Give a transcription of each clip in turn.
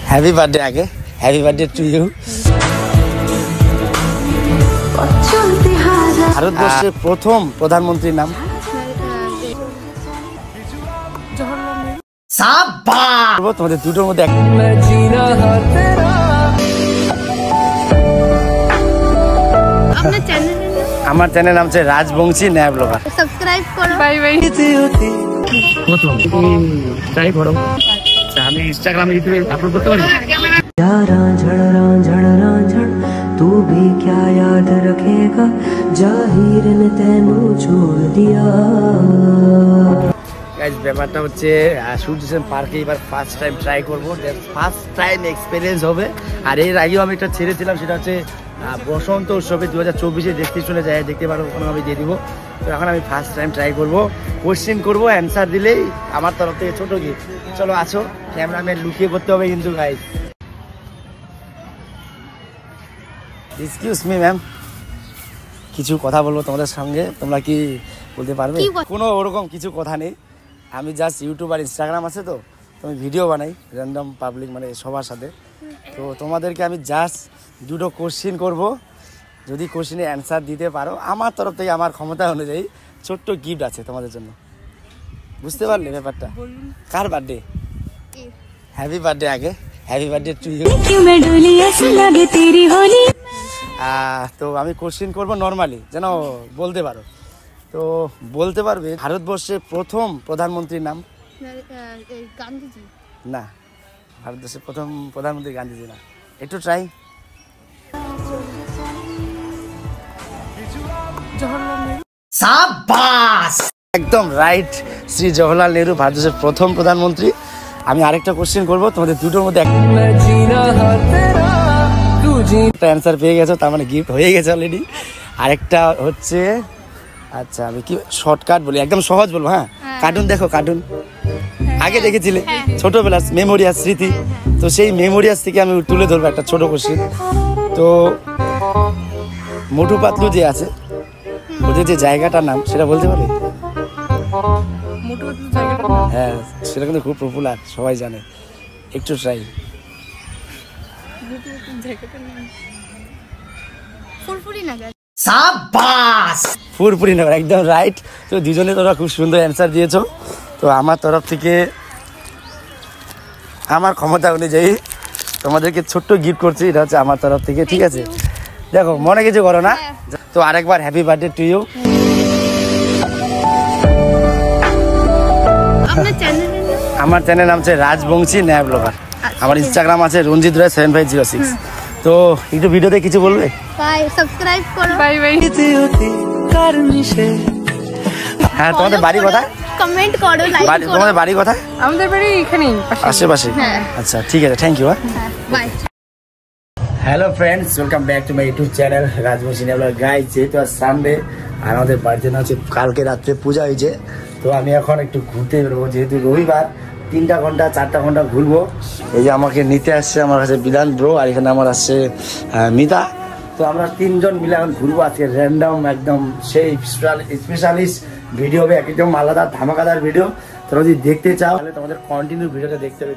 Happy birthday আগে, happy birthday to you. ভারতবর্ষের প্রথম প্রধানমন্ত্রীর নাম? তোমাদের দুটোর মধ্যে আমার চ্যানেল নাম হচ্ছে রাজবংশী ন্যায় ব্লগার। সাবস্ক্রাইব করো। Bye bye. ট্রাই করো। আমি ইনস্টাগ্রামে ইউটিউবে আপলোড করতে পারি। तू भी क्या याद रखेगा जाहिर ने तेनू छोड़ दिया। गाइस ব্যাপারটা হচ্ছে সূর্যসেন পার্কে এবার ফার্স্ট টাইম ট্রাই করব, ফার্স্ট টাইম এক্সপেরিয়েন্স হবে। আর এর আগেও আমি একটা ছেড়েছিলাম, সেটা হচ্ছে বসন্ত উৎসবে 2024-এ দেখতে শুনে যায়, দেখতে পারো ওখানে আমি দিয়ে দিব। তো এখন আমি ফার্স্ট টাইম ট্রাই করবো, কোশ্চেন করবো, অ্যান্সার দিলেই আমার তরফ থেকে ছোটো গিফট। চলো আসো, ক্যামেরাম্যান লুকিয়ে করতে হবে কিন্তু গাইস। এক্সকিউজ মি ম্যাম, কিছু কথা বলবো তোমাদের সঙ্গে, তোমরা কি বলতে পারবে? কোনো ওরকম কিছু কথা নেই, আমি জাস্ট ইউটিউব আর ইনস্টাগ্রাম আছে তো আমি ভিডিও বানাই র্যান্ডম পাবলিক মানে সবার সাথে। তো তোমাদেরকে আমি জাস্ট দুটো কোশ্চেন করব, যদি কোশ্চেনে অ্যান্সার দিতে পারো আমার তরফ থেকে আমার ক্ষমতা অনুযায়ী ছোট্ট গিফট আছে তোমাদের জন্য। বুঝতে পারলে ব্যাপারটা? কার বার্থডে? হ্যাপি বার্থডে আগে, হ্যাপি বার্থডে টু ইউ। তো আমি কোশ্চেন করব নর্মালি, যেন বলতে পারো। তো বলতে পারবে ভারতবর্ষের প্রথম প্রধানমন্ত্রীর নাম? গান্ধীজি না, ভারতবর্ষের প্রথম প্রধানমন্ত্রী গান্ধীজি না। একটু ট্রাই। একদম রাইট, শ্রী জওহরলাল নেহরু ভারতবর্ষের প্রথম প্রধানমন্ত্রী। আমি আরেকটা কোশ্চেন করবো, তোমাদের দুটোর মধ্যে একটা অ্যান্সার পেয়ে গেছো, তার মানে গিফট হয়ে গেছে অলরেডি। আরেকটা হচ্ছে, আচ্ছা আমি কি শর্টকাট বলি, একদম সহজ বলবো। হ্যাঁ, কার্টুন দেখো, কার্টুন আগে দেখেছিলে ছোটবেলার মেমোরিয়াস স্মৃতি, তো সেই মেমোরিয়াস থেকে আমি তুলে ধরবো একটা ছোট কোশ্চেন। তো মোটু পাতলু যে আছে, ওদের যে জায়গাটার নাম সেটা বলতে পারবে? হ্যাঁ, সেটা কিন্তু খুব পপুলার, সবাই জানে। একটু ট্রাই। ফুরফুরি নগর, একদম রাইট। তো দুজনে তোরা খুব সুন্দর অ্যান্সার দিয়েছো। তো আমার তরফ থেকে আমার ক্ষমতা অনুযায়ী তোমাদেরকে ছোট্ট গিফট করছি, এটা হচ্ছে আমার তরফ থেকে, ঠিক আছে? দেখো মনে কিছু করো না। তো আরেকবার হ্যাপি বার্থডে টু ইউ। আমার চ্যানেল নাম হচ্ছে রাজবংশী ন্যায় ব্লগার। আমার ইনস্টাগ্রাম আছে রঞ্জিত রায় 7506। তো একটু ভিডিওতে কিছু বলবে? সাবস্ক্রাইব করো। Bye bye. হ্যাঁ, তোমাদের বাড়ি কোথায়? কমেন্ট করো, লাইক করো। তোমাদের বাড়ি কোথায়? আমাদের বাড়ি এখানেই আশেপাশে। আচ্ছা ঠিক আছে, thank you. Bye. Hello friends, welcome back to my YouTube channel Rajbanshi ন্যায় ব্লগার। গাইস, যেহেতু আজ সানডে আর আমাদের বাড়িতে না হচ্ছে কালকে রাত্রে পূজা হয়েছে, তো আমি এখন একটু ঘুরতে বেরোবো। যেহেতু রবিবার, 3 ঘন্টা 4 ঘন্টা ঘুরবো। এই যে আমাকে নিতে আসছে আমার কাছে বিধান ব্রো, আর এখানে আমার আসছে মিতা। তো আমরা 3 জন মিলে এখন ঘুরবো আজকে র্যান্ডম, একদম সেই স্পেশালিস্ট ভিডিও হবে, একদম আলাদা ধামাকাদার ভিডিও। তোমরা যদি দেখতে চাও তাহলে তোমাদের কন্টিনিউ ভিডিওটা দেখতে হবে।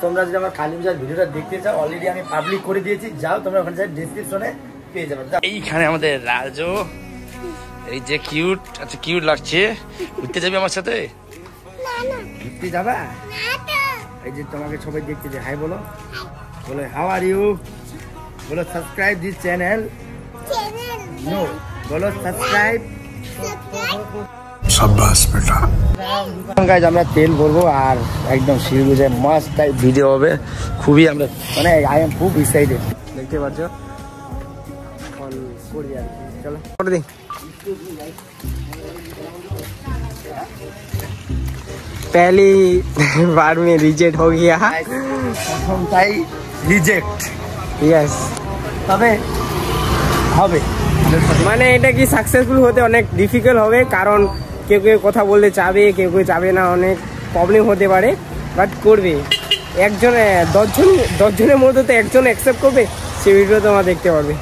তোমরা যদি আমার কালী পূজার ভিডিওটা দেখতে চাও, অলরেডি আমি পাবলিক করে দিয়েছি, যাও তোমরা ওখানে যাই, ডেসক্রিপশনে পেয়ে যাবে। এইখানে আমাদের রাজু, এই যে কিউট, আচ্ছা কিউট লাগছে। ঘুরতে যাবি আমার সাথে? ঘুরতে যাবা? এই যে তোমাকে সবাই দেখতে যে হাই বলো, বলো হাউ আর ইউ, বলো সাবস্ক্রাইব দিস চ্যানেল, নো বলো সাবস্ক্রাইব। শাবাশ বেটা। গাইস, আমরা তেল ভরবো আর একদম শিলগুজে মাস্ট টাইপ ভিডিও হবে। খুবই আমরা মানে আই এম খুব এক্সাইটেড। দেখতে পাচ্ছ কল করি আর চলো করে দিই। पहली बार में रिजेक्ट हो गया। প্রথমটাই রিজেক্ট। यस, তবে হবে মানে এটা কি সাকসেসফুল হতে অনেক ডিফিকাল্ট হবে, কারণ কেউ কেউ কথা বলতে চাবে, কেউ কেউ চাবে না, অনেক প্রবলেম হতে পারে। বাট করবে একজনে, 10 জনের মধ্যে তো একজন অ্যাকসেপ্ট করবে, সেই ভিডিও তোমরা দেখতে পারবে।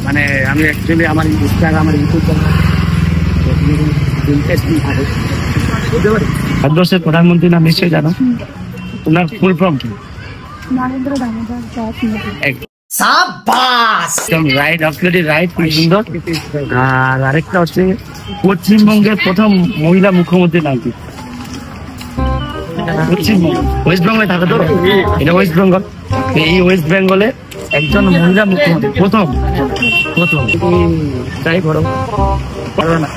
মানে আমি অ্যাকচুয়ালি আমার ইনস্টাগ্রাম, আমার ইউটিউব চ্যানেল ভারতবর্ষের প্রধানমন্ত্রীর নাম নিশ্চয়ই জানো, ওনার ফুল ফর্ম কি? নরেন্দ্র দামোদর দাস মোদী। একদম রাইট, অবসলিউটলি রাইট, খুব সুন্দর। আর আরেকটা হচ্ছে পশ্চিমবঙ্গের প্রথম মহিলা মুখ্যমন্ত্রীর নাম কি? পশ্চিমবঙ্গ, ওয়েস্ট বেঙ্গলে থাকে তো, এটা ওয়েস্ট বেঙ্গল। এই ওয়েস্ট বেঙ্গলে একজন মহিলা মুখ্যমন্ত্রী প্রথম তাই করো না,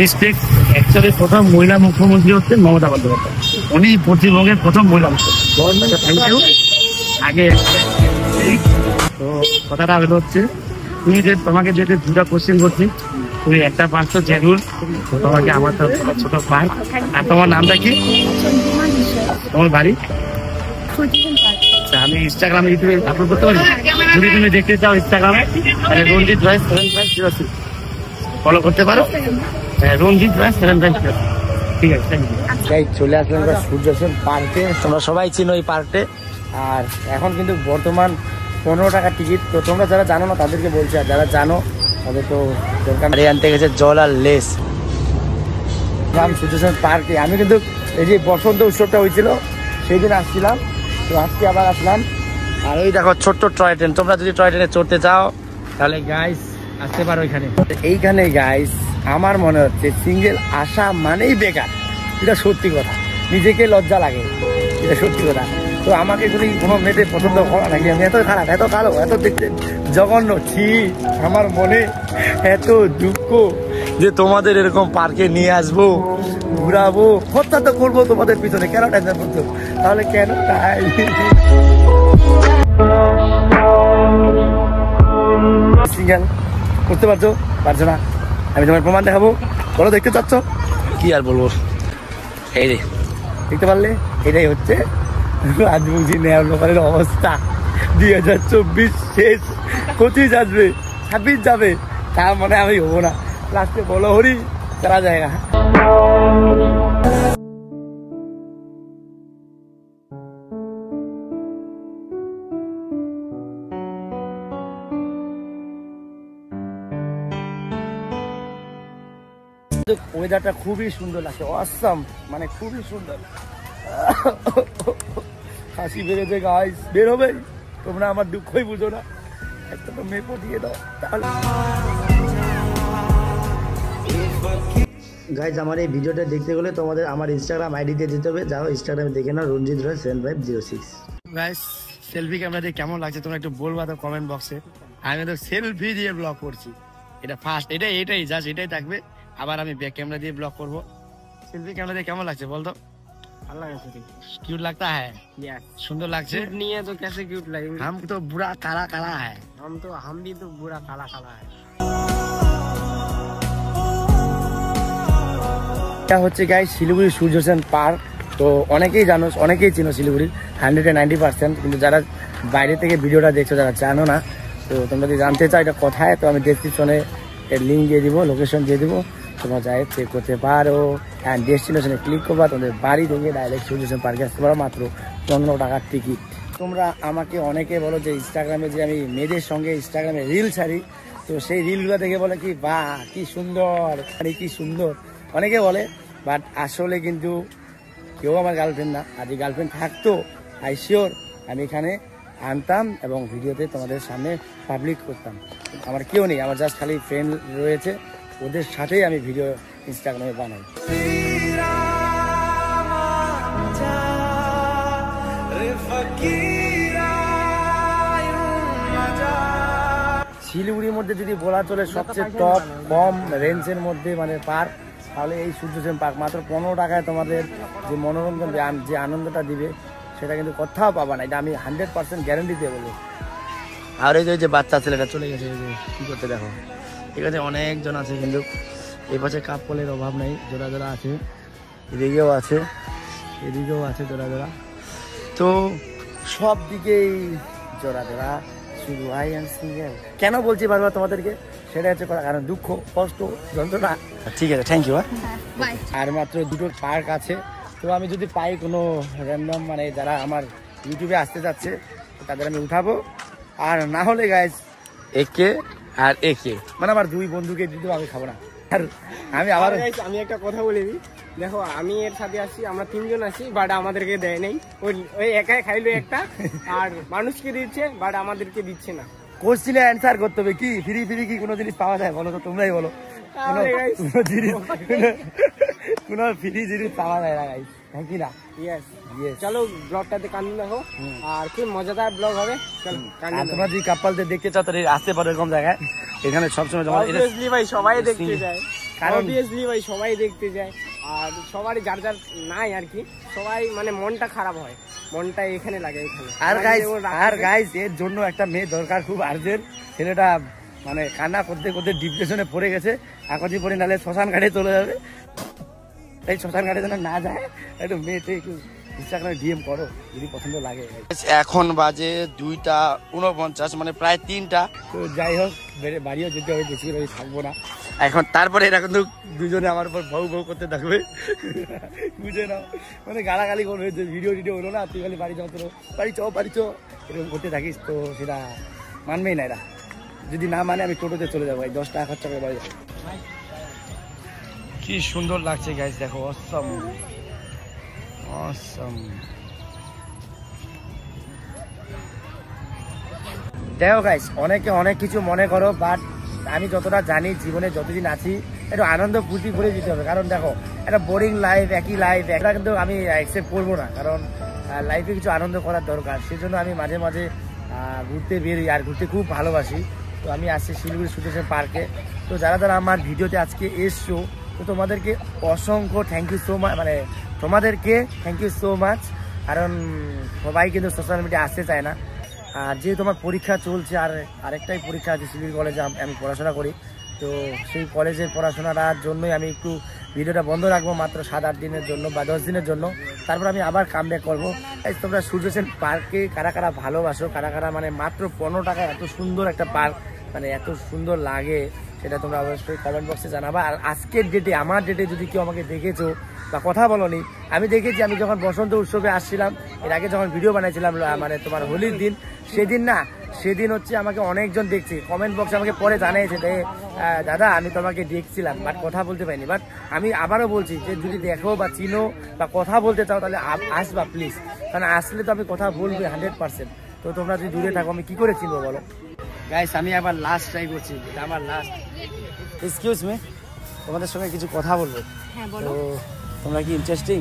মিস্টেক। অ্যাকচুয়ালি প্রথম মহিলা মুখ্যমন্ত্রী হচ্ছে মমতা বন্দ্যোপাধ্যায়, উনি পশ্চিমবঙ্গের প্রথম মহিলা মুখ্যমন্ত্রী। Thank you. আগে তো কথাটা হচ্ছে, তোমাকে যেতে দুটা কোশ্চেন করছি, তুমি একটা পারছো জেরুর, তোমাকে আমার ছোট ভাই। আর তোমার নামটা কি? তোমার বাড়ি? আমি ইনস্টাগ্রামে ইউটিউবে আপলোড করতে পারি, যদি তুমি দেখতে চাও ইনস্টাগ্রামে রঞ্জিত ভাই 7506 ফলো করতে পারো। রঞ্জিত ভাই 7506। ঠিক আছে, থ্যাংক ইউ। চলে আসলাম সূর্য সেন পার্কে, তোমরা সবাই চিনো এই পার্কটে। আর এখন কিন্তু বর্তমান 15 টাকা টিকিট। তো তোমরা যারা জানো না তাদেরকে বলছি, আর যারা জানো তাদের তো দরকার। আনতে গেছে জল আর লেস সূর্য সেন পার্কে। আমি কিন্তু এই যে বসন্ত উৎসবটা হয়েছিল সেই দিন আসছিলাম, তো আজকে আবার আসলাম। আর ওই দেখো ছোট্ট টয় ট্রেন, তোমরা যদি টয় ট্রেনে চড়তে চাও তাহলে গাইস আসতে পারো এখানে। এইখানে গাইস আমার মনে হচ্ছে সিঙ্গেল আসা মানেই বেকার, এটা সত্যি কথা, নিজেকে লজ্জা লাগে, এটা সত্যি কথা। তো আমাকে যদি কোনো মেয়েদের পছন্দ করা নাকি আমি এত খারাপ, এত কালো, এত দেখতে জঘন্য, ছি, আমার মনে এত দুঃখ যে তোমাদের এরকম পার্কে নিয়ে আসবো, ঘুরাবো, হত্যা তো করবো তোমাদের পিছনে, কেন টেনশন করছো? তাহলে কেন তাই সিঙ্গেল করতে পারছো না? আমি তোমার প্রমাণ দেখাবো, বলো দেখতে চাচ্ছ? কি আর বলবো, এই রে দেখতে পারলে, এটাই হচ্ছে রাজবংশী নেওয়ার অবস্থা। 2024 শেষ, 25 আসবে, 26 যাবে, তার মানে আমি হবো না। লাস্টে বলো হরি করা জায়গা। ওয়েদারটা খুবই সুন্দর লাগছে, অসাম, মানে খুবই সুন্দর। হাসি বেড়েছে গাইস, বের হবে, তোমরা আমার দুঃখই বুঝো না। একটা তো মেয়ে পটিয়ে দাও তাহলে। গাইস আমার এই ভিডিওটা দেখতে গেলে তোমাদের আমার ইনস্টাগ্রাম আইডিতে যেতে হবে, যাও ইনস্টাগ্রামে দেখে নাও রঞ্জিত রয় 7506। গাইস সেলফি ক্যামেরা দিয়ে কেমন লাগছে তোমরা একটু বলবা তো কমেন্ট বক্সে। আমি তো সেলফি দিয়ে ব্লগ করছি, এটা ফার্স্ট, এটাই জাস্ট এটাই থাকবে। আবার আমি ব্যাক ক্যামেরা দিয়ে ব্লগ করবো। সেলফি ক্যামেরা দিয়ে কেমন লাগছে বলতো? ভালো লাগছে, क्यूट लगता है, सुंदर লাগছে। नहीं है तो कैसे क्यूट लगेंगे? हम तो बुरा काला काला है, हम भी तो बुरा काला काला है। এটা হচ্ছে গাইস শিলিগুড়ি সূর্য সেন পার্ক। তো অনেকেই জানো, অনেকেই চিনো শিলিগুড়ি 190%, কিন্তু যারা বাইরে থেকে ভিডিওটা দেখছো, যারা জানো না, তো তোমরা যদি জানতে চাও এটা কোথায়, তো আমি ডেসক্রিপশনে এর লিঙ্ক দিয়ে দিব, লোকেশন দিয়ে দিব, তোমরা যাই চেক করতে পারো। অ্যান্ড ডেস্টিনেশনে ক্লিক করবা, তোমাদের বাড়ি থেকে ডাইরেক্ট সূর্য সেন পার্কে আসতে পারো, মাত্র 15 টাকার টিকিট। তোমরা আমাকে অনেকে বলো যে ইনস্টাগ্রামে যে আমি মেয়েদের সঙ্গে ইনস্টাগ্রামে রিল ছাড়ি, তো সেই রিলগুলো দেখে বলে কি বাহ কি সুন্দর, মানে কি সুন্দর অনেকে বলে, বাট আসলে কিন্তু কেউ আমার গার্লফ্রেন্ড না। আর যদি গার্লফ্রেন্ড থাকতো আই শিওর আমি এখানে আনতাম এবং ভিডিওতে তোমাদের সামনে পাবলিক করতাম। আমার কেউ নেই, আমার জাস্ট খালি ফ্রেন্ড রয়েছে, ওদের সাথেই আমি ভিডিও ইনস্টাগ্রামে বানাই। শিলিগুড়ির মধ্যে যদি বলা চলে সবচেয়ে টপ কম রেঞ্জের মধ্যে মানে পার্ক, তাহলে এই সূর্য সেন পার্ক। মাত্র 15 টাকায় তোমাদের যে মনোরঞ্জন, যে আনন্দটা দিবে সেটা কিন্তু কোথাও পাবা না, এটা আমি 100% গ্যারান্টি দিয়ে বলবো। আর এই যে বাচ্চা ছেলেটা চলে গেছে, কি করতে দেখো, ঠিক আছে অনেকজন আছে, কিন্তু এই পাশে কাপলের অভাব নেই, জোড়া জোড়া আছে, এদিকেও আছে, এদিকেও আছে জোড়া জোড়া, তো সব দিকেই জোড়া জোড়া, শুধু আই এম সিঙ্গেল। কেন বলছি বারবার তোমাদেরকে, সেটা হচ্ছে কথা, কারণ দুঃখ কষ্ট যন্ত্রণা। ঠিক আছে, থ্যাংক ইউ। আর মাত্র 2টো পার্ক আছে, তো আমি যদি পাই কোনো র্যান্ডম মানে যারা আমার ইউটিউবে আসতে যাচ্ছে তাদের আমি উঠাবো, আর না হলে গাইজ একে আর একে মানে আমার 2 বন্ধুকে দিতেও আমি খাবো না, আর আমি আবার আমি একটা কথা বলে দিই, দেখো আমি এর সাথে আসছি, আমরা 3 জন আছি, বাট আমাদেরকে দেয় নাই। ওই একাই খাইলো একটা, আর মানুষকে দিচ্ছে বাট আমাদেরকে দিচ্ছে না। কোশ্চিনে অ্যান্সার করতে হবে। কি ফ্রি ফ্রি কি কোনো জিনিস পাওয়া যায় বলো তো, তোমরাই বলো। কোনো ফ্রি জিনিস পাওয়া যায় না গাইস, হ্যাঁ কি না? চলো ব্লগটাতে কান্দুন দেখো, আর কি মজাদার ব্লগ হবে। চলো তোমরা যদি কাপলদের দেখতে চাও তাহলে আসতে পারো এরকম জায়গায়। এখানে সবসময় অবভিয়াসলি ভাই সবাই দেখতে যায়, অবভিয়াসলি ভাই সবাই দেখতে যায়। আর সবারই যার যার নাই আর কি, সবাই মানে মনটা খারাপ হয়, মনটা এখানে লাগে এখানে। আর গাইস এর জন্য একটা মেয়ে দরকার খুব আর্জেন্ট। ছেলেটা মানে কান্না করতে করতে ডিপ্রেশনে পড়ে গেছে, এখনই পরে নাহলে শ্মশান ঘাটে চলে যাবে। এই শ্মশান ঘাটে যেন না যায়, একটু মেয়েতে একটু ইনস্টাগ্রামে ডিএম করো যদি পছন্দ লাগে। এখন বাজে 2:49, মানে প্রায় 3টা। তো যাই হোক বাড়িও যেতে হবে, বেশি করে থাকবো না এখন। তারপরে এরা কিন্তু দুজনে আমার উপর বউ বউ করতে থাকবে, বুঝে নাও, মানে গালাগালি করবে যে ভিডিও টিডিও হলো না, তুই খালি বাড়ি যাও, তোর বাড়ি চো এরকম করতে থাকিস। তো সেটা মানবেই না এরা, যদি না মানে আমি টোটোতে চলে যাবো, 10 টাকা খরচা করে বাড়ি যাবো। কি সুন্দর লাগছে গাইস, দেখো অসম অসম। দেখো গাইস, অনেকে অনেক কিছু মনে করো, বাট আমি যতটা জানি জীবনে যতদিন আছি একটু আনন্দ ফুর্তি করে দিতে হবে। কারণ দেখো একটা বোরিং লাইফ, একই লাইফ, এটা কিন্তু আমি অ্যাকসেপ্ট করবো না। কারণ লাইফে কিছু আনন্দ করার দরকার, সেজন্য আমি মাঝে মাঝে ঘুরতে বেরোই, আর ঘুরতে খুব ভালোবাসি। তো আমি আসছি শিলিগুড়ি সুদেশের পার্কে। তো যারা যারা আমার ভিডিওতে আজকে এসছো, তো তোমাদেরকে অসংখ্য থ্যাংক ইউ সো মাচ, মানে তোমাদেরকে থ্যাংক ইউ সো মাচ। কারণ সবাই কিন্তু সোশ্যাল মিডিয়া আসতে চায় না। আর যেহেতু আমার পরীক্ষা চলছে, আর আরেকটাই পরীক্ষা আছে শিলিগুড়ি কলেজে, আমি পড়াশোনা করি। তো সেই কলেজের পড়াশোনাটার জন্যই আমি একটু ভিডিওটা বন্ধ রাখবো, মাত্র 7-8 দিনের জন্য বা 10 দিনের জন্য। তারপর আমি আবার কামব্যাক করবো। তোমরা সূর্য সেন পার্কে কারা কারা ভালোবাসো, কারা কারা মানে মাত্র 15 টাকায় এত সুন্দর একটা পার্ক, মানে এত সুন্দর লাগে, সেটা তোমরা অবশ্যই কমেন্ট বক্সে জানাবা। আর আজকের ডেটে, আমার ডেটে যদি কেউ আমাকে দেখেছো বা কথা বলোনি, আমি দেখেছি আমি যখন বসন্ত উৎসবে আসছিলাম, এর আগে যখন ভিডিও বানাইছিলাম মানে তোমার হোলির দিন, সেদিন হচ্ছে আমাকে অনেকজন দেখছে, কমেন্ট বক্সে আমাকে পরে জানিয়েছে যে দাদা আমি তোমাকে দেখছিলাম, বাট কথা বলতে পারিনি। বাট আমি আবারও বলছি যে যদি দেখো বা চিনো বা কথা বলতে চাও তাহলে আসবা প্লিজ, কারণ আসলে তো আমি কথা বলবো 100%। তো তোমরা যদি দূরে থাকো আমি কি করে চিনবো বলো? গাইস আমি আবার লাস্ট ট্রাই করছি, এটা আমার লাস্ট। এক্সকিউজ মি, তোমাদের সঙ্গে কিছু কথা বলবো। হ্যাঁ বলো। তো তোমরা কি ইন্টারেস্টিং?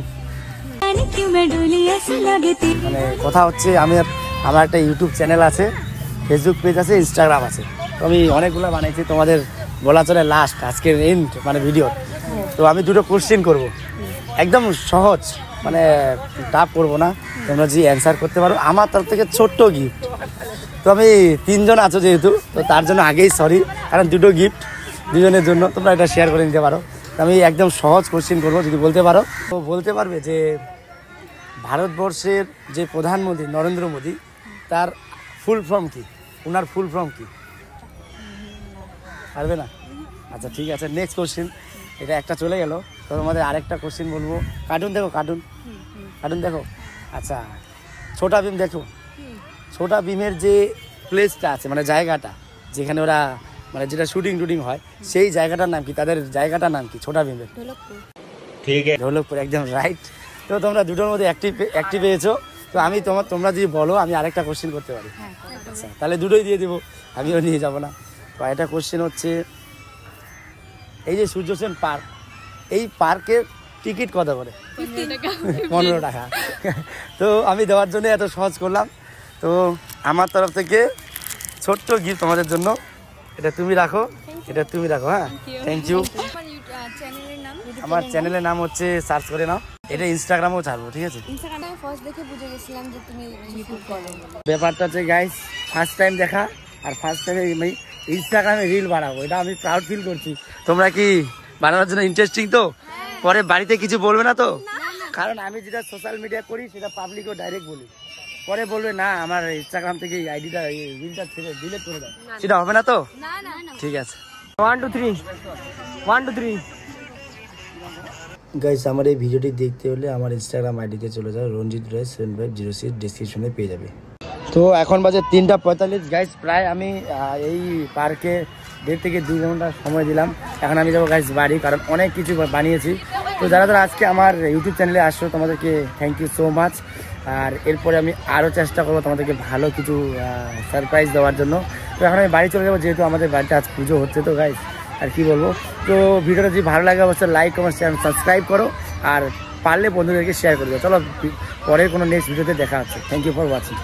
মানে কথা হচ্ছে, আমার একটা ইউটিউব চ্যানেল আছে, ফেসবুক পেজ আছে, ইনস্টাগ্রাম আছে। তো আমি অনেকগুলো বানাইছি, তোমাদের বলা চলে লাস্ট আজকের এন্ড মানে ভিডিও। তো আমি দুটো কোশ্চেন করব, একদম সহজ, মানে টাফ করবো না। তোমরা যদি অ্যান্সার করতে পারো আমার তরফ থেকে ছোট্ট গিফট। তো আমি 3 জন আছো যেহেতু, তো তার জন্য আগেই সরি, কারণ দুটো গিফট দুজনের জন্য, তোমরা এটা শেয়ার করে নিতে পারো। তো আমি একদম সহজ কোশ্চেন করবো, যদি বলতে পারো তো বলতে পারবে যে ভারতবর্ষের যে প্রধানমন্ত্রী নরেন্দ্র মোদী, তার ফুল ফর্ম কি, ওনার ফুল ফর্ম কি? পারবে না? আচ্ছা ঠিক আছে, নেক্সট কোশ্চেন। এটা একটা চলে গেল, তো তোমাদের আরেকটা কোশ্চেন বলবো। কার্টুন দেখো, কার্টুন দেখো। আচ্ছা ছোটা ভীম দেখো, ছোটা ভীমের যে প্লেসটা আছে, মানে জায়গাটা যেখানে ওরা মানে যেটা শুটিং হয়, সেই জায়গাটার নাম কি? তাদের জায়গাটার নাম কি ছোটা ভীমের? ঠিক আছে, ঢোলকপুর, একদম রাইট। তো তোমরা দুটোর মধ্যে অ্যাক্টিভ পেয়েছো। তো আমি তোমরা যদি বলো আমি আরেকটা কোশ্চেন করতে পারি। আচ্ছা তাহলে দুটোই দিয়ে দেবো, আমিও নিয়ে যাবো না। তো এটা কোশ্চেন হচ্ছে, এই যে সূর্য সেন পার্ক, এই পার্কের টিকিট কত করে? 15 টাকা। তো আমি দেওয়ার জন্য এত সহজ করলাম। তো আমার তরফ থেকে ছোট্ট গিফট তোমাদের জন্য, এটা তুমি রাখো, হ্যাঁ থ্যাংক ইউ। আমার চ্যানেলের নাম হচ্ছে, সার্চ করে নাও, এটা ইনস্টাগ্রামেও ছাড়বো, ঠিক আছে? ব্যাপারটা হচ্ছে গাইস, ফার্স্ট টাইম দেখা, আর ফার্স্ট টাইমে আমি ইনস্টাগ্রামে রিল বানাবো, এটা আমি প্রাউড ফিল করছি। তোমরা কি বানানোর জন্য ইন্টারেস্টিং? তো পরে বাড়িতে কিছু বলবে না তো? কারণ আমি যেটা সোশ্যাল মিডিয়া করি সেটা পাবলিকও ডাইরেক্ট বলি, পরে বলবে না আমার ইনস্টাগ্রাম থেকে এই আইডিটা রিলটা ছেড়ে ডিলিট করে দাও, সেটা হবে না তো? ঠিক আছে। 1 2 3 1 2 3 গাইস, আমার এই ভিডিওটি দেখতে হলে আমার ইনস্টাগ্রাম আইডিতে চলে যাও, রঞ্জিত রায় 7506, ডিসক্রিপশনে পেয়ে যাবে। তো এখন বাজে 3টা 45 গাইস, প্রায় আমি এই পার্কে 1.5 থেকে 2 ঘন্টা সময় দিলাম। এখন আমি যাবো গাইস বাড়ি, কারণ অনেক কিছু বানিয়েছি। তো যারা যারা আজকে আমার ইউটিউব চ্যানেলে আসছো তোমাদেরকে থ্যাংক ইউ সো মাচ। আর এরপরে আমি আরও চেষ্টা করবো তোমাদেরকে ভালো কিছু সারপ্রাইজ দেওয়ার জন্য। তো এখন আমি বাড়ি চলে যাবো, যেহেতু আমাদের বাড়িতে আজ পুজো হচ্ছে। তো গাইস আর কি বলবো, তো ভিডিওটা যদি ভালো লাগে অবশ্যই লাইক কমেন্ট শেয়ার সাবস্ক্রাইব করো, আর পারলে বন্ধুদেরকে শেয়ার করে দাও। চলো পরের কোনো নেক্সট ভিডিওতে দেখা হচ্ছে। Thank you for watching.